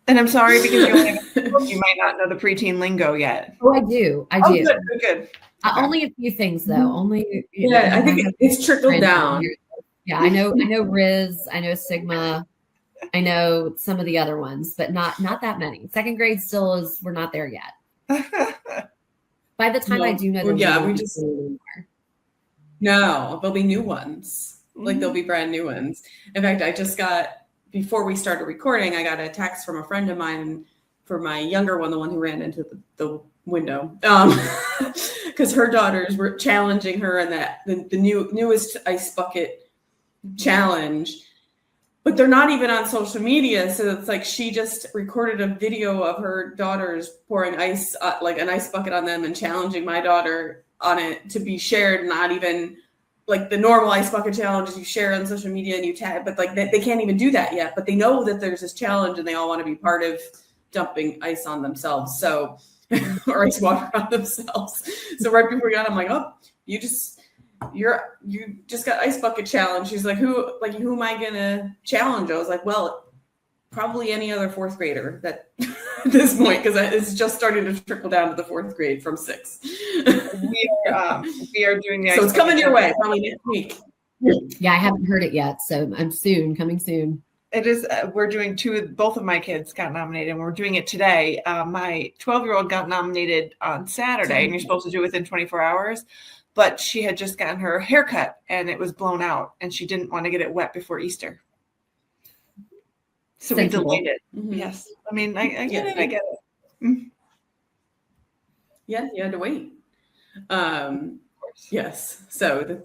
And I'm sorry because you might not know the preteen lingo yet. Oh, I do. Oh, good, good. Okay. Only a few things though. Only I think it's trickled down. Yeah, I know Riz, I know Sigma, I know some of the other ones, but not that many. Second grade still is, we're not there yet. By the time I do know them, no, there'll be new ones. Like there'll be brand new ones. In fact, I just got, before we started recording, I got a text from a friend of mine for my younger one, the one who ran into the window, because her daughters were challenging her in the newest ice bucket challenge, but they're not even on social media. So it's like she just recorded a video of her daughters pouring ice, like an ice bucket on them, and challenging my daughter on it to be shared, not even like the normal ice bucket challenges you share on social media and you tag, but like they can't even do that yet. But they know that there's this challenge and they all want to be part of dumping ice on themselves. So, or ice water on themselves. So right before we got, I'm like, oh, you just got ice bucket challenge. She's like, who am I gonna challenge? I was like, well, probably any other fourth grader that at this point, because it's just starting to trickle down to the fourth grade from 6. We are doing the so it's coming your way probably next week. Yeah, I haven't heard it yet, so I'm coming soon. It is. We're doing both of my kids got nominated, and we're doing it today. My 12-year-old got nominated on Saturday, and you're supposed to do it within 24 hours. But she had just gotten her hair cut, and it was blown out, and she didn't want to get it wet before Easter. So we delayed it. Mm-hmm. Yes. I mean, I get it. I get it. Mm-hmm. Yeah, you had to wait. Yes. So,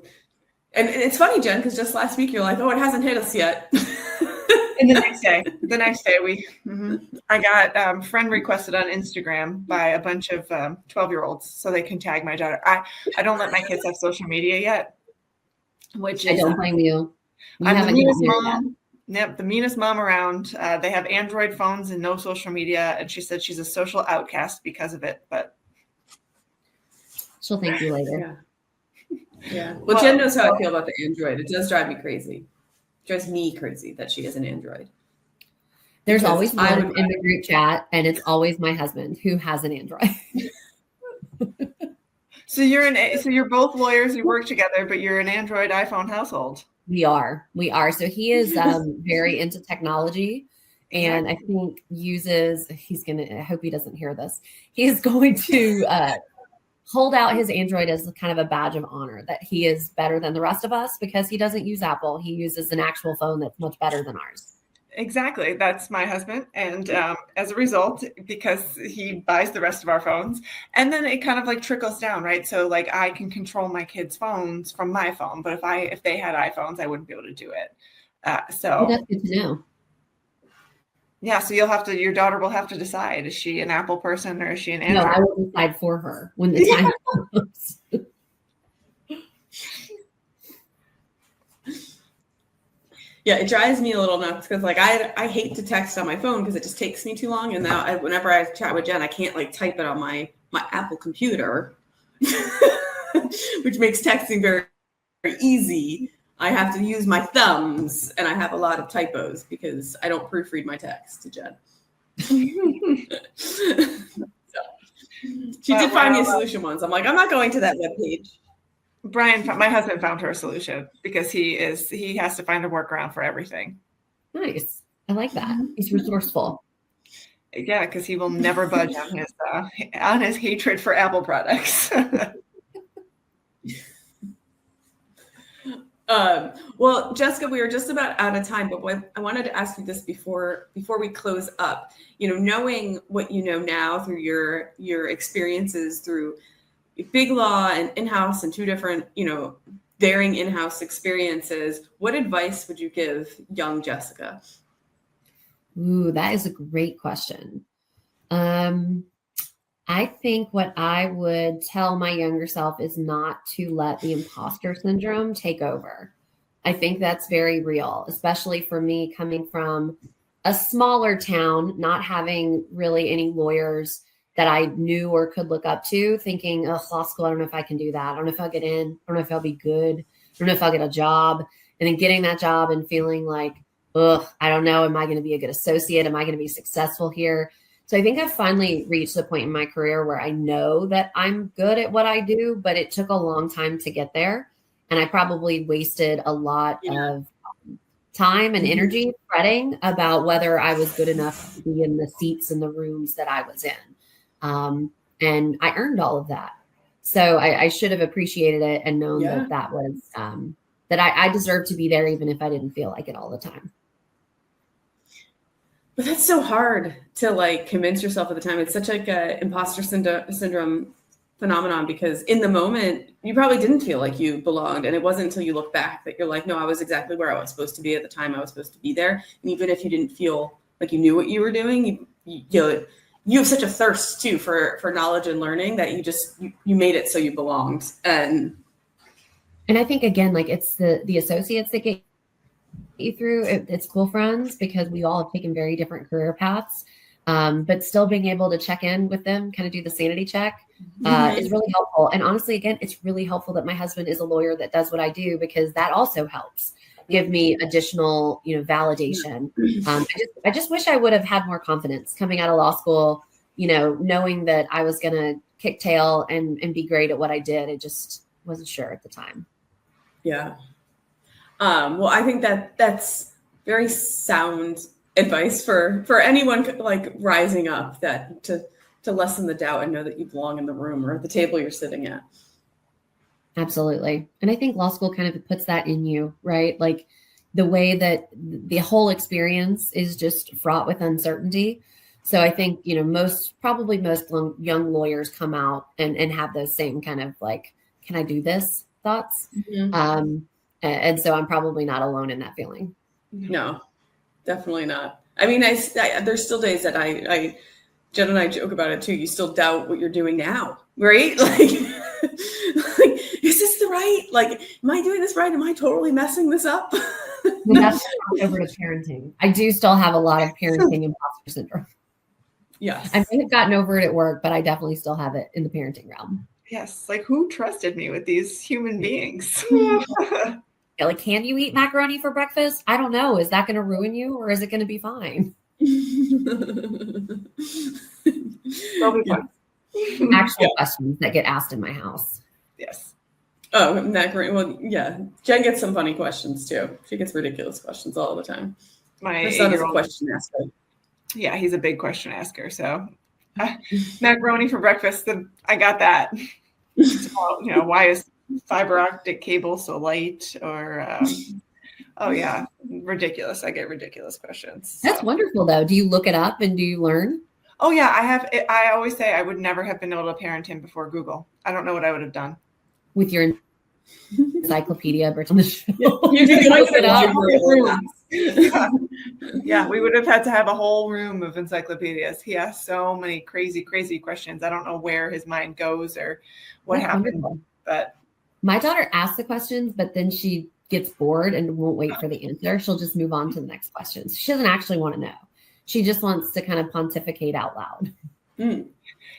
and it's funny, Jen, because just last week you're like, oh, it hasn't hit us yet. And the next day, I got friend requested on Instagram by a bunch of 12-year-olds so they can tag my daughter. I don't let my kids have social media yet, which is, I don't blame you. I'm the meanest mom. Yep, the meanest mom around. They have Android phones and no social media, and she said she's a social outcast because of it. But she'll thank you later. Yeah. Well, Jen knows how I feel about the Android. It does drive me crazy. It drives me crazy that she has an Android. There's always one in the group chat, and it's always my husband who has an Android. So you're both lawyers. You work together, but you're an Android iPhone household. We are. So he is very into technology, and I think I hope he doesn't hear this. He's going to hold out his Android as kind of a badge of honor that he is better than the rest of us because he doesn't use Apple. He uses an actual phone that's much better than ours. Exactly. That's my husband. And as a result, because he buys the rest of our phones, and then it kind of like trickles down, right? So like I can control my kids' phones from my phone, but if they had iPhones, I wouldn't be able to do it. So that's good to know. Yeah. So your daughter will have to decide, is she an Apple person or is she an Android? No, I will decide for her when the time comes. Yeah, it drives me a little nuts because like I hate to text on my phone because it just takes me too long. And now whenever I chat with Jen, I can't like type it on my Apple computer, which makes texting very, very easy. I have to use my thumbs, and I have a lot of typos because I don't proofread my text to Jen. So, she did find me a solution once. I'm like, I'm not going to that webpage. Brian, my husband, found her a solution because he has to find a workaround for everything. Nice. I like that. He's resourceful. Yeah, because he will never budge on his hatred for Apple products. Well, Jessica, we are just about out of time, but I wanted to ask you this before we close up. Knowing what you know now through your experiences through Big Law and in-house and two different, varying in-house experiences, what advice would you give young Jessica? Ooh, that is a great question. I think what I would tell my younger self is not to let the imposter syndrome take over. I think that's very real, especially for me coming from a smaller town, not having really any lawyers that I knew or could look up to, thinking, oh, law school, I don't know if I can do that. I don't know if I'll get in. I don't know if I'll be good. I don't know if I'll get a job. And then getting that job and feeling like I don't know. Am I going to be a good associate? Am I going to be successful here? So I think I've finally reached the point in my career where I know that I'm good at what I do, but it took a long time to get there. And I probably wasted a lot of time and energy fretting about whether I was good enough to be in the seats in the rooms that I was in. And I earned all of that. So I should have appreciated it and known that was, that I deserved to be there, even if I didn't feel like it all the time. But that's so hard to like convince yourself at the time. It's such like a imposter syndrome phenomenon, because in the moment you probably didn't feel like you belonged. And it wasn't until you look back that you're like, no, I was exactly where I was supposed to be at the time I was supposed to be there. And even if you didn't feel like you knew what you were doing, you have such a thirst too for knowledge and learning that you made it so you belonged. And I think, again, like it's the associates that get you through. It's school friends, because we all have taken very different career paths, but still being able to check in with them, kind of do the sanity check, is really helpful. And honestly, again, it's really helpful that my husband is a lawyer that does what I do, because that also helps give me additional, validation. I just wish I would have had more confidence coming out of law school, knowing that I was going to kick tail and be great at what I did. I just wasn't sure at the time. Yeah. Well, I think that's very sound advice for anyone like rising up, that to lessen the doubt and know that you belong in the room or at the table you're sitting at. Absolutely. And I think law school kind of puts that in you, right? Like the way that the whole experience is just fraught with uncertainty. So I think, most young lawyers come out and have those same kind of like, can I do this thoughts? And so I'm probably not alone in that feeling. No, definitely not. I mean, there's still days that Jen and I joke about it too. You still doubt what you're doing now, right? Like, is this the right? Like, am I doing this right? Am I totally messing this up? That's over to parenting. I do still have a lot of parenting imposter syndrome. Yes. I may have gotten over it at work, but I definitely still have it in the parenting realm. Yes. Like, who trusted me with these human beings? Like, can you eat macaroni for breakfast? I don't know. Is that going to ruin you, or is it going to be fine? That'll be fun. Actual questions that get asked in my house. Yes. Oh, macaroni. Well, yeah. Jen gets some funny questions too. She gets ridiculous questions all the time. My Her son is a question asker. Yeah, he's a big question asker. So macaroni for breakfast. I got that. So, why is fiber optic cable so light? Or oh yeah, ridiculous. I get ridiculous questions. So. That's wonderful though. Do you look it up and do you learn? Oh yeah, I have. I always say I would never have been able to parent him before Google. I don't know what I would have done. With your encyclopedia on the show. You did look it up. Yeah, we would have had to have a whole room of encyclopedias. He asks so many crazy questions. I don't know where his mind goes or what happened. Wonderful. But my daughter asks the questions, but then she gets bored and won't wait for the answer. She'll just move on to the next question. She doesn't actually want to know. She just wants to kind of pontificate out loud.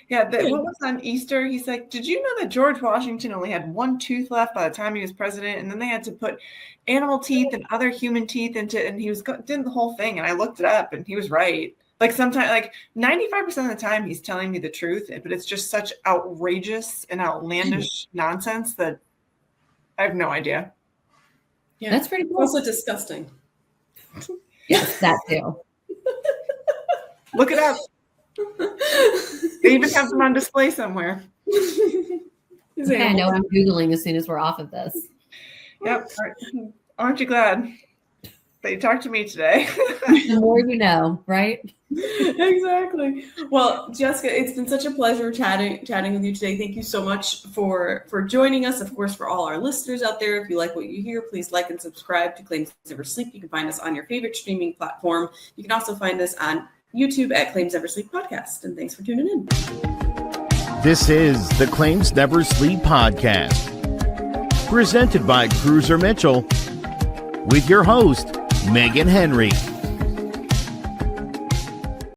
Yeah, what was on Easter? He's like, did you know that George Washington only had one tooth left by the time he was president? And then they had to put animal teeth and other human teeth into, and he was doing the whole thing. And I looked it up and he was right. Like sometimes, like 95% of the time he's telling me the truth, but it's just such outrageous and outlandish nonsense that I have no idea. Yeah, that's pretty cool. Also disgusting. Yes, that too. Look it up. They even have them on display somewhere. Okay, I know what I'm Googling as soon as we're off of this. Yep. Aren't you glad that you talked to me today? The more you know, right? Exactly. Well, Jessica, it's been such a pleasure chatting with you today. Thank you so much for joining us. Of course, for all our listeners out there, if you like what you hear, please like and subscribe to Claims Never Sleep. You can find us on your favorite streaming platform. You can also find us on YouTube at Claims Never Sleep Podcast. And thanks for tuning in. This is the Claims Never Sleep Podcast, presented by Cruiser Mitchell, with your host, Meghan Henry.